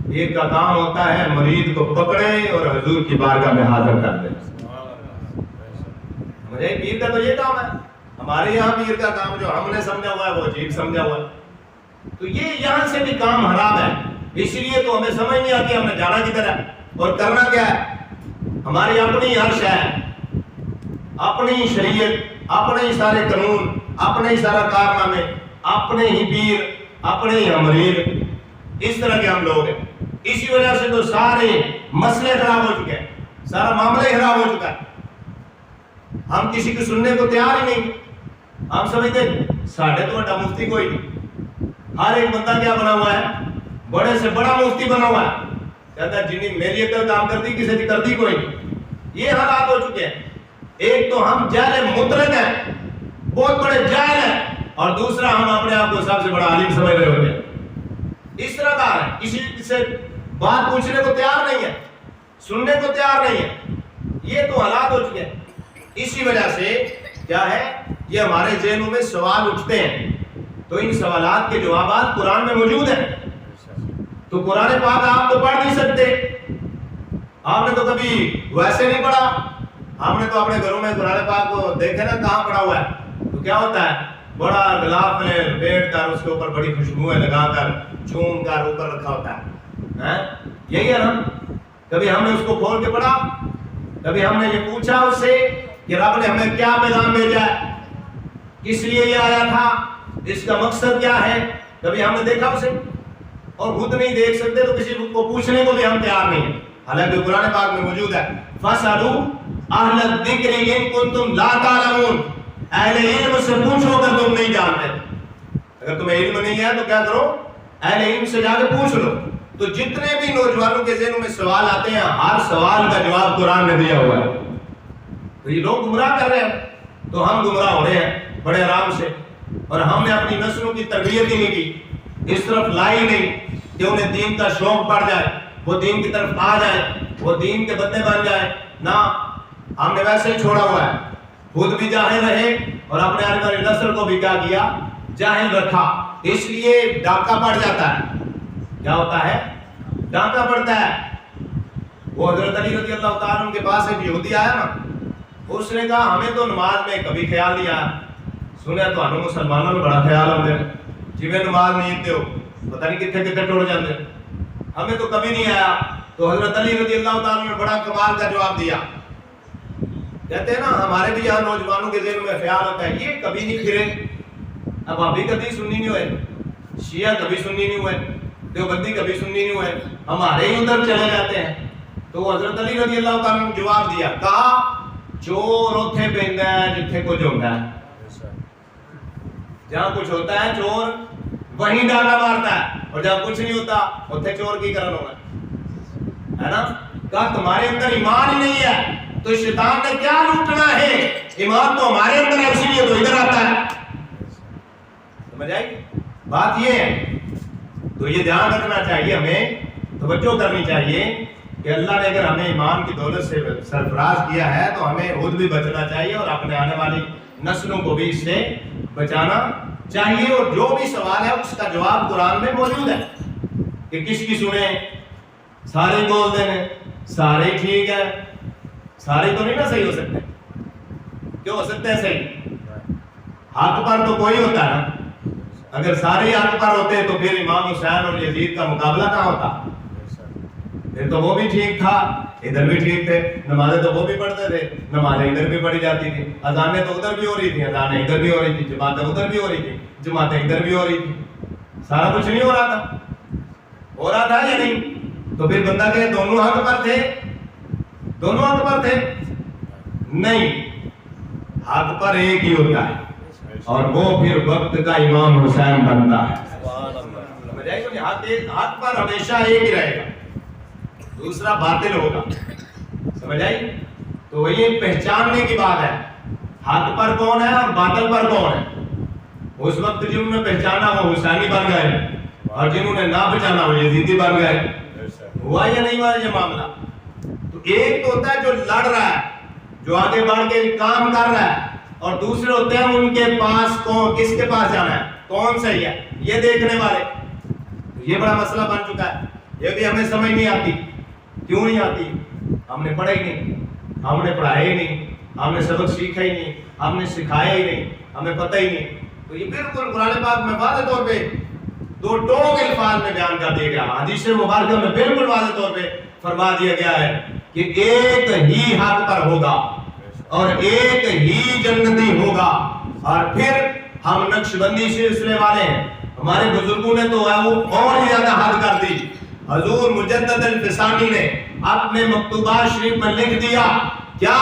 [SPEAKER 1] پیر کا کام ہوتا ہے مرید کو پکڑے اور حضور کی بارگاہ میں حاضر کر دے۔ مجھے پیر کا تو یہ کام ہے، ہمارے یہاں پیر کا کام جو ہم نے سمجھا ہوا ہے وہ عجیب سمجھا ہوا ہے، تو یہ یہاں سے بھی کام حرام ہے، اس لیے تو ہمیں سمجھ نہیں آتی ہم نے جانا کدھر ہے اور کرنا کیا ہے۔ ہماری اپنی ہر شے ہے، اپنی شریعت، اپنے ہی سارے قانون، اپنے ہی سارا کارنامے، اپنے ہی پیر، اپنے ہی مرید، اس طرح کے ہم لوگ ہیں۔ اسی وجہ سے تو سارے مسئلے خراب ہو چکے ہیں، سارا معاملہ خراب ہو چکا ہے، ہم کسی کو سننے کو تیار ہی نہیں، ہم سمجھتے ساڑھے تو بڑا مفتی کوئی نہیں، ہر ایک بندہ کیا بنا ہوا ہے، بڑے سے بڑا مفتی بنا ہوا ہے، کہتا ہے جنہیں میری عقل کام کرتی کسی کی کرتی کوئی نہیں۔ یہ حالات ہو چکے ہیں، ایک تو ہم جاہل مطلق ہیں، بہت بڑے جاہل ہیں، اور دوسرا ہم اپنے آپ کو سب سے بڑا عالم سمجھ رہے ہوتے ہیں۔ اس طرح کا ہے، کسی سے بات پوچھنے کو تیار نہیں ہے، سننے کو تیار نہیں ہے، یہ تو حالات ہو چکے ہیں۔ اسی وجہ سے کیا ہے، یہ ہمارے ذہنوں میں سوال اٹھتے ہیں، تو ان سوالات کے جوابات قرآن میں موجود ہیں۔ تو قرآن پاک آپ تو پڑھ نہیں سکتے، آپ نے تو کبھی ویسے نہیں پڑھا، آپ نے تو اپنے گھروں میں قرآن پاک کو دیکھے نا کہاں پڑھا ہوا ہے، تو کیا ہوتا ہے، بڑا غلاف میں بیٹھ کر اس کے اوپر بڑی خوشبوئیں لگا کر چوم کر اوپر رکھا ہوتا ہے، یہی ہے نا۔ کبھی ہم نے اس کو کھول کے پڑھا، کبھی ہم نے یہ پوچھا اس سے کہ رب نے ہمیں کیا پیغام بھیجا ہے، کس لیے یہ آیا تھا، اس کا مقصد کیا ہے، کبھی ہم نے دیکھا اسے؟ اور خود نہیں دیکھ سکتے تو کسی کو پوچھنے کو بھی ہم تیار نہیں ہیں، حالانکہ قرآن پاک میں موجود ہے، فَاسْأَلُوا أَهْلَ الذِّكْرِ إِن كُنتُمْ لَا تَعْلَمُونَ، اہل علم سے پوچھو اگر تم نہیں جانتے، اگر تمہیں علم نہیں ہے تو کیا کرو، اہل علم سے جا کے پوچھ لو۔ تو جتنے بھی نوجوانوں کے ذہنوں میں سوال آتے ہیں، ہر سوال کا جواب قرآن نے دیا ہوا ہے۔ تو یہ لوگ گمراہ کر رہے ہیں تو ہم گمراہ ہو رہے ہیں بڑے آرام سے، اور ہم نے اپنی نسلوں کی تربیت ہی نہیں کی، اس طرف لائی نہیں کہ انہیں دین کا شوق پڑ جائے، وہ دین کی طرف آ جائے، وہ دین کے بندے بن جائے، نہ ہم نے ویسے ہی چھوڑا ہوا ہے، خود بھی جاہل رہے اور اپنے آنے والی نسل کو بھی کیا کیا، جاہل رکھا، اس لیے ڈاکہ پڑ جاتا ہے۔ کیا ہوتا ہے؟ ڈاکہ پڑتا ہے۔ وہ حضرت علی رضی اللہ تعالیٰ عنہ کے پاس ایک یہودی آیا نا، اس نے کہا ہمیں تو نماز میں کبھی خیال نہیں آیا، سنے تو ہمیں مسلمانوں میں بڑا خیال ہوتے ہیں، جی میں نماز نہیں پڑھتے ہو پتہ نہیں کتنے کتنے ٹوٹ جاتے ہیں، ہمیں تو کبھی نہیں آیا۔ تو حضرت علی رضی اللہ تعالیٰ نے بڑا کمال کا جواب دیا، کہتے ہیں نا ہمارے بھی یہاں نوجوانوں کے ذہن میں خیال ہوتا ہے یہ کبھی نہیں پھرے، اب ابھی کبھی سنی نہیں ہوئے، شیعہ کبھی سنی نہیں ہوئے، دیوبندی کبھی سنی نہیں ہوئے، ہمارے ہی ادھر چلے جاتے ہیں۔ تو حضرت علی رضی اللہ تعالیٰ نے جواب دیا، کہا چور اوتھے پیندا ہے جتھے کچھ ہوتا ہے، جہاں کچھ ہوتا ہے چور وہیں ڈالا مارتا ہے، اور جہاں کچھ نہیں ہوتا اوتھے چور کی کرن ہوگا، ہے نا۔ کہا تمہارے اندر ایمان ہی نہیں ہے تو شیطان نے کیا لوٹنا ہے، ایمان تو ہمارے اندر ہے اسی لیے تو ادھر آتا ہے۔ سمجھ آئی بات؟ یہ ہے تو یہ دھیان رکھنا چاہیے، ہمیں توجہ کرنی چاہیے کہ اللہ نے اگر ہمیں ایمان کی دولت سے سرفراز کیا ہے تو ہمیں خود بھی بچنا چاہیے اور اپنے آنے والی نسلوں کو بھی اس سے بچانا چاہیے۔ اور جو بھی سوال ہے اس کا جواب قرآن میں موجود ہے کہ کس کی سنیں، سارے بول دینے، سارے ٹھیک ہے، سارے تو نہیں نا صحیح ہو سکتے، کیوں ہو سکتے ہیں صحیح؟ حق پر تو کوئی ہوتا ہے نا، اگر سارے حق پر ہوتے تو پھر امام حسین اور یزید کا مقابلہ کہاں ہوتا؟ پھر تو وہ بھی ٹھیک تھا، ادھر بھی ٹھیک تھے، نمازیں تو وہ بھی پڑھتے تھے، نمازیں ادھر بھی پڑھی جاتی تھی، اذانیں تو ادھر بھی ہو رہی تھی، اذانیں ادھر بھی ہو رہی تھی، جماعتیں ادھر بھی ہو رہی تھی، جماعتیں ادھر بھی ہو رہی تھی، سارا کچھ نہیں ہو رہا تھا، ہو رہا تھا یا نہیں؟ تو پھر بندہ کہ دونوں حق پر تھے، دونوں حق پر تھے؟ نہیں، حق پر ایک ہی ہوتا ہے اور وہ پھر وقت کا امام حسین بنتا ہے۔ حق پر ہمیشہ ایک ہی رہے گا، دوسرا باطل ہوگا، سمجھ آئی؟ تو یہ پہچاننے کی بات ہے حق پر کون ہے اور باطل پر کون ہے. اس وقت جنہوں نے پہچانا وہ حسینی بن گئے اور جنہوں نے نہ پہچانا وہ یزیدی بن گئے. ہوا یا نہیں ہوا یہ معاملہ؟ تو ایک تو ہوتا ہے جو لڑ رہا ہے، جو آگے بڑھ کے کام کر رہا ہے، اور دوسرے ہوتے ہیں ان کے پاس کون، کس کے پاس جانا ہے، کون صحیح ہے، یہ دیکھنے والے. یہ بڑا مسئلہ بن چکا ہے. یہ بھی ہمیں سمجھ نہیں آتی. کیوں نہیں آتی؟ ہم نے پڑھا ہی نہیں، ہم نے پڑھایا ہی نہیں، ہم نے سبق سیکھا ہی نہیں، ہم نے سکھایا ہی نہیں، ہمیں پتہ ہی نہیں. تو یہ بالکل قرآن پاک میں واضح طور پہ دو ٹوک الفاظ میں بیان کر دیا گیا. حدیث مبارکہ میں بالکل واضح طور پہ فرما دیا گیا ہے کہ ایک ہی حق پر ہوگا اور ایک ہی جنتی ہوگا. اور پھر ہم نقش بندی سلسلے والے ہیں، ہمارے بزرگوں نے تو وہ اور ہی زیادہ حد کر دی. حضور مجدد الفسانی نے اپنے مکتوبات شریف میں لکھ دیا کیا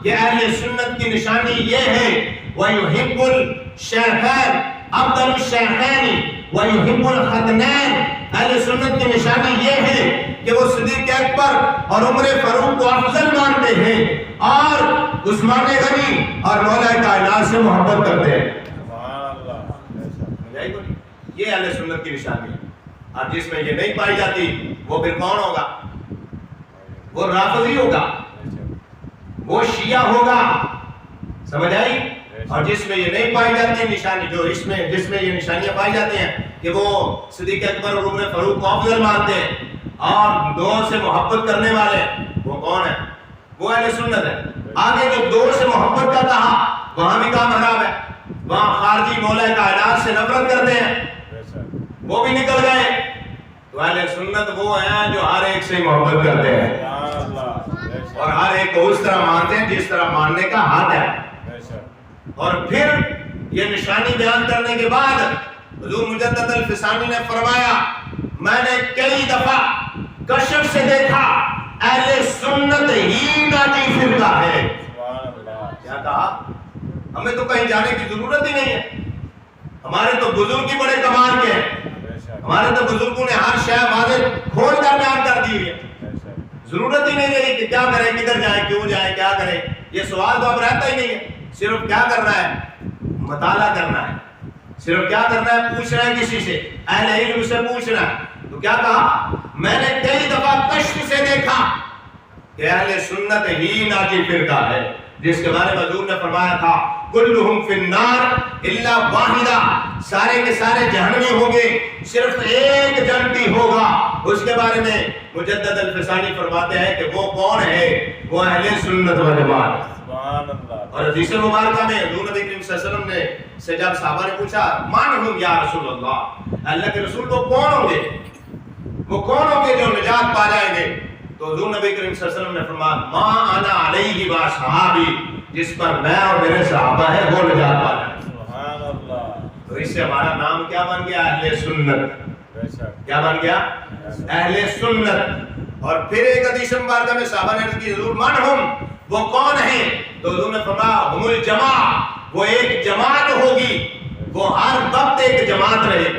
[SPEAKER 1] کہ اہل سنت کی نشانی یہ ہے وَيُحِبُّ الشَّيْخَيْنِ أَفْضَلُ الشَّيْخَيْنِ وَيُحِبُّ الْخَدْنَيْنِ. اہل سنت کی نشانی یہ ہے کہ وہ صدیق اکبر اور عمر فاروق کو افضل مانتے ہیں اور عثمان غنی اور مولا کائنات سے محبت کرتے ہیں. یہ اہل سنت کی نشانی ہے. اور جس میں یہ نہیں پائی جاتی وہ پھر کون ہوگا؟ وہ رافضی ہوگا، وہ شیعہ ہوگا. سمجھ آئی؟ اور جس میں یہ نہیں پائی جاتی نشانی، جو جس میں یہ نشانیاں پائی جاتی ہیں کہ وہ صدیق اکبر اور عمر فاروق کو افضل مانتے ہیں اور دو سے محبت کرنے والے، وہ کون ہے؟ وہ اہل سنت ہے. آگے جو دو سے محبت کا کہا وہاں بھی کام خراب ہے. وہاں خارجی مولا کائنات سے نفرت کرتے ہیں، وہ بھی نکل گئے. تو اہل سنت وہ ہیں جو ہر ایک سے محبت کرتے ہیں اور ہر ایک کو اس طرح مانتے ہیں جس طرح ماننے کا حق ہے. اور پھر یہ نشانی بیان کرنے کے بعد حضور مجدد الفسانی نے فرمایا میں نے کئی دفعہ کشف سے دیکھا اہل سنت ہی ناجی فرقہ ہے. کیا کہا؟ ہمیں تو کہیں جانے کی ضرورت ہی نہیں ہے. ہمارے تو بزرگ ہی بڑے کمال کے ہیں. ہمارے تو بزرگوں نے ہر شے واضح کھول کر بیان کر دی ہے. ضرورت ہی نہیں رہی کہ کیا کریں، کدھر جائیں، کیوں جائیں، کیا کریں. یہ سوال تو اب رہتا ہی نہیں ہے. صرف کیا کرنا ہے؟ مطالعہ کرنا ہے. صرف کیا کرنا ہے؟ پوچھنا ہے کسی سے، اہل علم سے پوچھنا ہے. تو کیا کہا؟ میں نے کئی دفعہ کشف سے دیکھا کہ اہل سنت ہی ناجی فرقہ ہے، جس کے بارے میں حضور نے فرمایا تھا کلہم فی النار الا واحدہ، سارے کے سارے جہنمی ہوں گے صرف ایک جنتی ہوگا. اس کے بارے میں مجدد الفسانی فرماتے ہیں کہ وہ کون ہے؟ وہ اہل سنت والجماعت. اور حدیث مبارکہ میں حضور نبی کریم صلی اللہ علیہ وسلم نے سے جب صحابہ نے پوچھا من ہم یا رسول اللہ، اللہ کے رسول وہ کون ہوں گے، وہ کون ہوں گے جو نجات پا جائیں گے؟ تو حضور نبی کریم صلی اللہ علیہ وسلم نے فرمایا ما انا علیہ و صحابی، جس پر میں اور میرے صحابہ ہیں وہ نجات پا جائیں. سبحان اللہ. تو اس سے ہمارا نام کیا بن گیا؟ اہل سنت. کیا بن گیا؟ اہل سنت. اور پھر ایک حدیث مبارکہ میں صحابہ نے عرض کی حضور من ہم، وہ کون ہیں؟ تو حضور نے فرمایا ہم الجماع، وہ ایک جماعت ہوگی، وہ ہر وقت ایک جماعت رہے.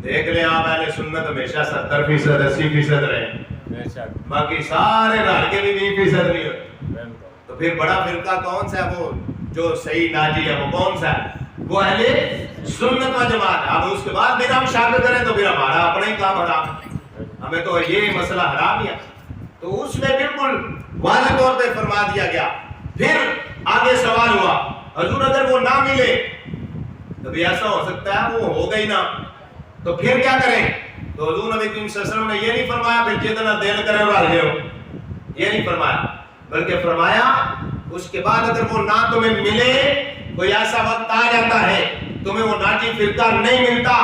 [SPEAKER 1] دیکھ لیں آپ اہل سنت ہمیشہ 70% 80% رہے، باقی سارے رل کے بھی 20% نہیں ہوتے. تو پھر بڑا فرقہ کون سا ہے؟ وہ جو صحیح ناجی ہے وہ کون سا ہے؟ وہ اہل سنت و جماعت. اب اس کے بعد پھر ہم شامل کریں تو پھر ہمارا اپنا ہی کام حرام ہے، ہمیں تو یہ مسئلہ حرام ہے. تو اس میں بالکل واضح طور پہ فرما دیا گیا. پھر آگے سوال ہوا حضور اگر وہ نہ ملے تو بھی ایسا ہو سکتا ہے وہ ہو گئی نہ، تو پھر کیا کریں؟ تو حضور نبی کریم صلی اللہ علیہ وسلم نے یہ نہیں فرمایا پھر جتنا دل کرے والے ہو، یہ نہیں فرمایا، بلکہ فرمایا اس کے بعد اگر وہ نہ تمہیں ملے، کوئی ایسا وقت آ جاتا ہے تمہیں وہ ناجی فرقہ نہیں ملتا،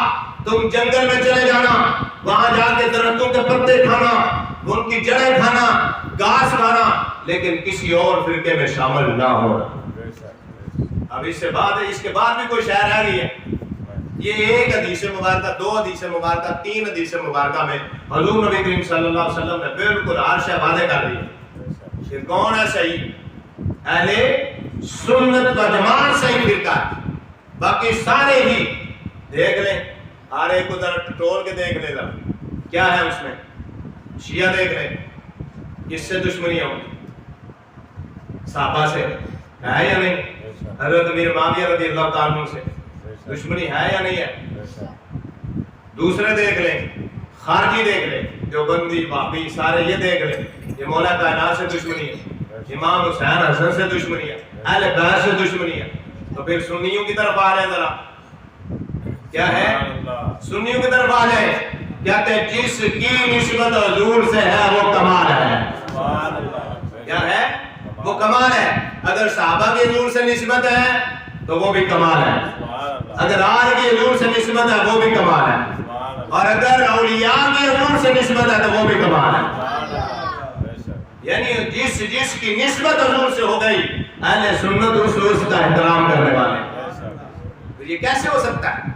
[SPEAKER 1] تم جنگل میں چلے جانا، وہاں جا کے درختوں کے پتے کھانا، ان کی جڑیں کھانا، گھاس کھانا، لیکن کسی اور فرقے میں شامل نہ ہونا. اب اس کے بعد بھی کوئی شے رہ گئی ہے. یہ ایک حدیث مبارکہ، دو حدیث مبارکہ، تین حدیث مبارکہ میں حضور نبی کریم صلی اللہ علیہ وسلم نے بالکل ہر شے واضح کر دی. پھر کون ہے صحیح؟ اہل سنت و جماعت صحیح فرقہ ہے. باقی سارے ہی دیکھ لیں، ہر ایک کو ذرا ٹٹول کے دیکھ لیں ذرا کیا ہے اس میں. شیعہ دیکھ لیں کس سے دشمنی ہوگی؟ صحابہ سے. ہے یا نہیں؟ حضرت امیر معاویہ رضی اللہ تعالیٰ عنہ سے دشمنی ہے یا نہیں ہے؟ دوسرے دیکھ لیں، خارجی دیکھ لیں، جو بندی وہابی سارے یہ دیکھ لیں، یہ مولا کائنات سے دشمنی ہے، امام حسین حسن سے دشمنی ہے، اہل بیت سے دشمنی ہے. تو پھر سنیوں کی طرف آ رہے ذرا، کیا ہے؟ سنیوں کی طرف آ جائیں. کہتے ہیں جس کی نسبت حضور سے ہے وہ کمال ہے. کیا ہے؟ وہ کمال ہے. اگر صحابہ کی حضور سے نسبت ہے تو وہ بھی کمال ہے، اگر آج کی حضور سے نسبت ہے وہ بھی کمال ہے، اور اگر اولیاء کی حضور سے نسبت ہے تو وہ بھی کمال ہے. یعنی جس کی نسبت حضور سے ہو گئی، اہل سنت اس کا احترام کرنے والے. تو یہ کیسے ہو سکتا ہے؟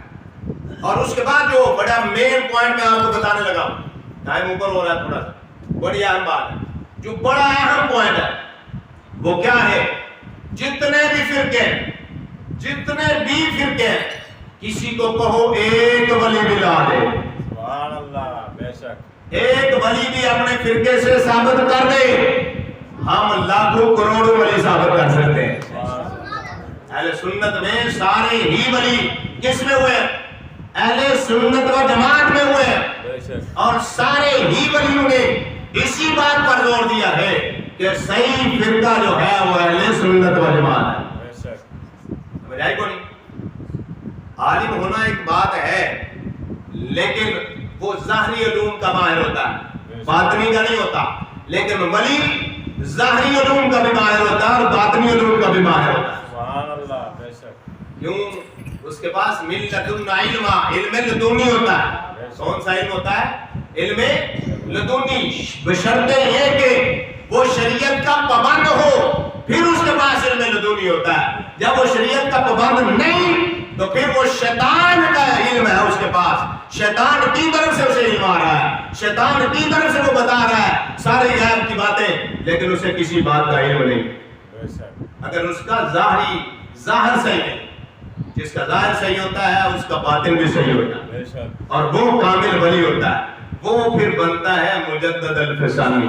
[SPEAKER 1] اور اس کے بعد جو بڑا مین پوائنٹ میں آپ کو بتانے لگا ہوں، ٹائم اوپر ہو رہا ہے تھوڑا سا، بڑی اہم بات ہے، جو بڑا اہم پوائنٹ ہے وہ کیا ہے؟ جتنے بھی فرقے کسی کو کہو ایک ولی ملا دے، سبحان اللہ، بے شک ایک ولی بھی اپنے فرقے سے ثابت کر دے، ہم لاکھوں کروڑوں ولی ثابت کر سکتے ہیں. اہل سنت میں سارے ہی ولی کس میں ہوئے؟ اہل سنت و جماعت میں ہوئے، اور سارے ہی ولیوں نے اسی بات پر زور دیا ہے کہ صحیح فرقہ جو ہے وہ اہل سنت و جماعت ہے. سمجھ آئی کو نہیں؟ عالم ہونا ایک بات ہے، لیکن وہ ظاہری علوم کا ماہر ہوتا ہے، باطنی کا نہیں ہوتا. لیکن ولی ظاہری علوم کا بھی ماہر ہوتا ہے اور باطنی علوم کا بھی ماہر ہوتا ہے. سبحان اللہ، بے شک. کیوں؟ اس کے پاس من لدن علم، علم لدنی ہوتا ہے. کون سا علم ہوتا ہے؟ علم لدنی. بشرط یہ کہ وہ شریعت کا پابند ہو، پھر اس کے پاس علم لدنی ہوتا ہے. جب وہ شریعت کا پابند نہیں تو پھر وہ شیطان کا علم ہے اس کے پاس، شیطان کی طرف سے اسے علم آ رہا ہے، شیطان کی طرف سے وہ بتا رہا ہے سارے غیب کی باتیں، لیکن اسے کسی بات کا علم نہیں. اگر اس کا ظاہر صحیح ہے، جس کا ظاہر صحیح ہوتا ہے اس کا باطن بھی صحیح ہوتا ہے، اور وہ کامل ولی ہوتا ہے. وہ پھر بنتا ہے مجدد الفسانی،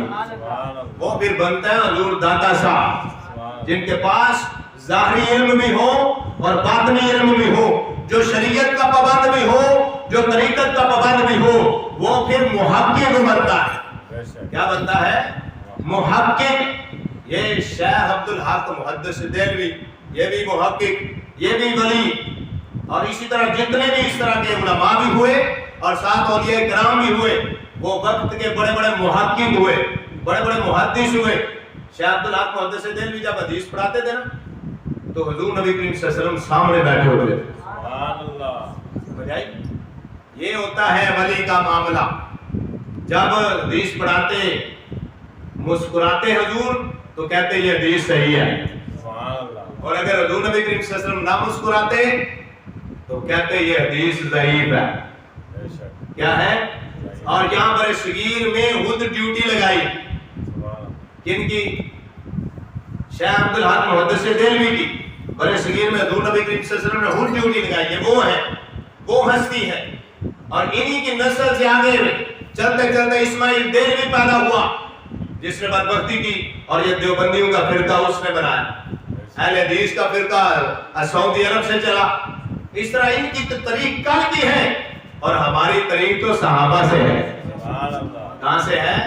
[SPEAKER 1] وہ پھر بنتا ہے حضور داتا صاحب، جن کے پاس ظاہری علم بھی ہو اور باطنی علم بھی ہو، جو شریعت کا پابند بھی ہو، جو طریقت کا پابند بھی ہو. وہ پھر محقق بنتا ہے. کیا بنتا ہے؟ محقق. یہ شیخ عبدالحق محدث دہلوی، یہ بھی محقق، یہ بھی ولی، اور اسی طرح جتنے بھی اس طرح کے علماء بھی ہوئے اور ساتھ اولیاء کرام بھی ہوئے، وہ وقت کے بڑے بڑے محقق ہوئے، بڑے بڑے محدث ہوئے. شیخ عبدالحق محدث دہلوی جب حدیث پڑھاتے تھے نا تو حضور نبی کریم صلی اللہ علیہ وسلم سامنے بیٹھے ہوتے تھے. سبحان اللہ. سمجھ آئی؟ یہ ہوتا ہے ولی کا معاملہ. جب حدیث پڑھاتے مسکراتے حضور تو کہتے یہ حدیث صحیح ہے. سبحان اللہ. اور اگر حضور نبی کریم صلی اللہ علیہ وسلم نہ مسکراتے تو کہتے یہ حدیث ضعیف ہے. کیا ہے؟ اور یہاں پر صغیر میں خود ڈیوٹی لگائی. کن کی؟ شیخ عبدالحق محدث دہلوی کی. برے صغیر میں حضور نبی کریم صلی اللہ علیہ وسلم نے خود ڈیوٹی لگائی. یہ وہ ہے، وہ ہستی ہے، اور انہی کی نسل سے آگے چلتے چلتے اسماعیل دہلوی پیدا ہوا جس نے بدبختی کی، اور یہ دیوبندیوں کا فرقہ اس نے بنایا. اہل حدیث کا فرقہ سعودی عرب سے چلا. اس طرح ان کی طریق کل کی ہے، اور ہماری طریق تو صحابہ سے ہے. کہاں سے ہے؟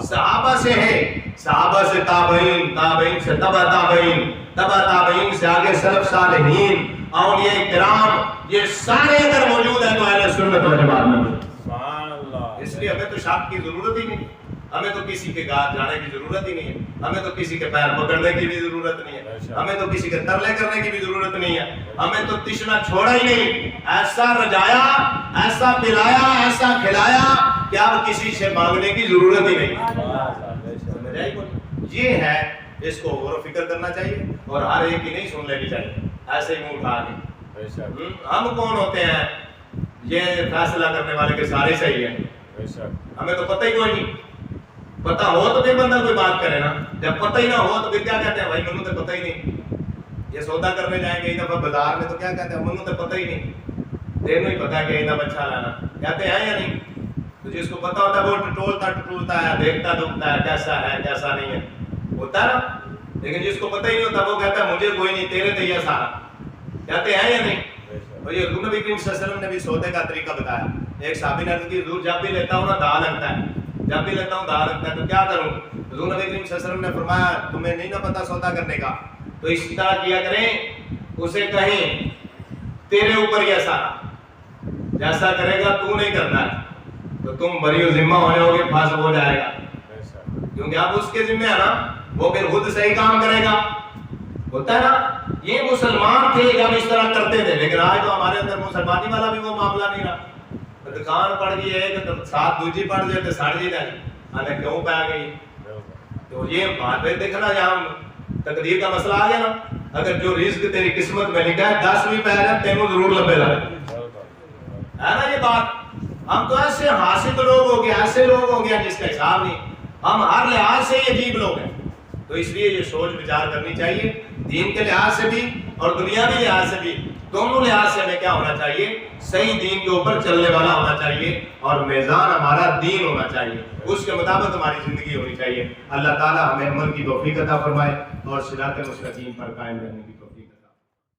[SPEAKER 1] صحابہ سے ہے. صحابہ سے تابعین، تابعین سے تبع تابعین، تبع تابعین سے آگے سلف صالحین، اولیاء کرام، یہ سارے اگر موجود ہیں تو اہل سنت و جماعت میں. اس لیے ہمیں تو شاک کی ضرورت ہی نہیں، ہمیں تو کسی کے گھر جانے کی ضرورت ہی نہیں ہے، ہمیں تو کسی کے پیر پکڑنے کی بھی ضرورت نہیں ہے، ہمیں تو کسی کے ترلے کرنے کی بھی ضرورت نہیں ہے. ہمیں تو تشنا چھوڑا ہی نہیں. ایسا رجایا، ایسا پلایا، ایسا کھلایا کہ اب کسی سے مانگنے کی ضرورت ہی نہیں. یہ ہے، اس کو غور و فکر کرنا چاہیے، اور ہر ایک کی نہیں سن لینی چاہیے ایسے ہی منہ اٹھا کے. ہم کون ہوتے ہیں یہ فیصلہ کرنے والے کے سارے صحیح ہیں؟ ہمیں تو پتہ ہی کوئی نہیں. پتہ ہو تو پھر بندہ کوئی بات کرے نا. جب پتہ ہی نہ ہو تو پھر کیا کہتے ہیں؟ بھائی منو تو پتہ ہی نہیں. یہ سودا کرنے جائیں گے ایک دفعہ بازار میں تو کیا کہتے ہیں؟ منو تو پتہ ہی نہیں. تینوں ہی پتہ ہے کہ ایک دفعہ اچھا لانا. کہتے ہیں یا نہیں؟ تو جس کو پتہ ہوتا ہے وہ ٹٹولتا ہے، دیکھتا دکھتا ہے کیسا ہے کیسا نہیں ہے. ہوتا ہے نا. لیکن جس کو پتہ ہی نہیں ہوتا وہ کہتا ہے مجھے کوئی نہیں، تیرے تے یہ سارا، کہتے ہیں یا نہیں؟ اور یہ حضور نبی کریم صلی اللہ علیہ وسلم نے بھی سودے کا طریقہ بتایا. ایک صحابی نے عرض کی حضور جب بھی لیتا ہوں نا دھا لگتا ہے، جب بھی لیتا ہوں دھا لگتا ہے، تو کیا کروں؟ حضور نبی کریم صلی اللہ علیہ وسلم نے فرمایا تمہیں نہیں نا پتا سودا کرنے کا، تو اس طرح کیا کریں، اسے کہیں تیرے اوپر یہ سارا، جیسا کرے گا تو نہیں کرنا ہے تو تم بری و ذمہ ہو جاؤ گے، پھانس ہو جائے گا، کیونکہ اب اس کے ذمہ ہے نا، وہ پھر خود صحیح کام کرے گا. ہوتا ہے نا، یہ مسلمان تھے جب اس طرح کرتے تھے، لیکن آج تو ہمارے اندر مسلمانی والا بھی وہ معاملہ نہیں رہا. دکان پڑ گئی ہے کہ ساتھ دوجی پڑ جائے تو سڑ جی جائے، آنے کیوں پہ گئی. تو یہ بات پہ دیکھنا جہاں تقدیر کا مسئلہ آ گیا نا، اگر جو رزق تیری قسمت میں لکھا ہے 10 بھی پہ جائے تینوں ضرور لبے گا، ہے نا یہ بات. ہم تو ایسے حاسد لوگ ہو گئے، ایسے لوگ ہو گئے جس کا حساب نہیں، ہم ہر لحاظ سے یہ عجیب لوگ ہیں. تو اس لیے یہ سوچ بچار کرنی چاہیے، دین کے لحاظ سے بھی اور دنیاوی لحاظ سے بھی، دونوں لحاظ سے ہمیں کیا ہونا چاہیے، صحیح دین کے اوپر چلنے والا ہونا چاہیے، اور میزان ہمارا دین ہونا چاہیے، اس کے مطابق ہماری زندگی ہونی چاہیے. اللہ تعالی ہمیں عمل کی توفیق عطا فرمائے اور صراط مستقیم پر قائم رہنے کی توفیق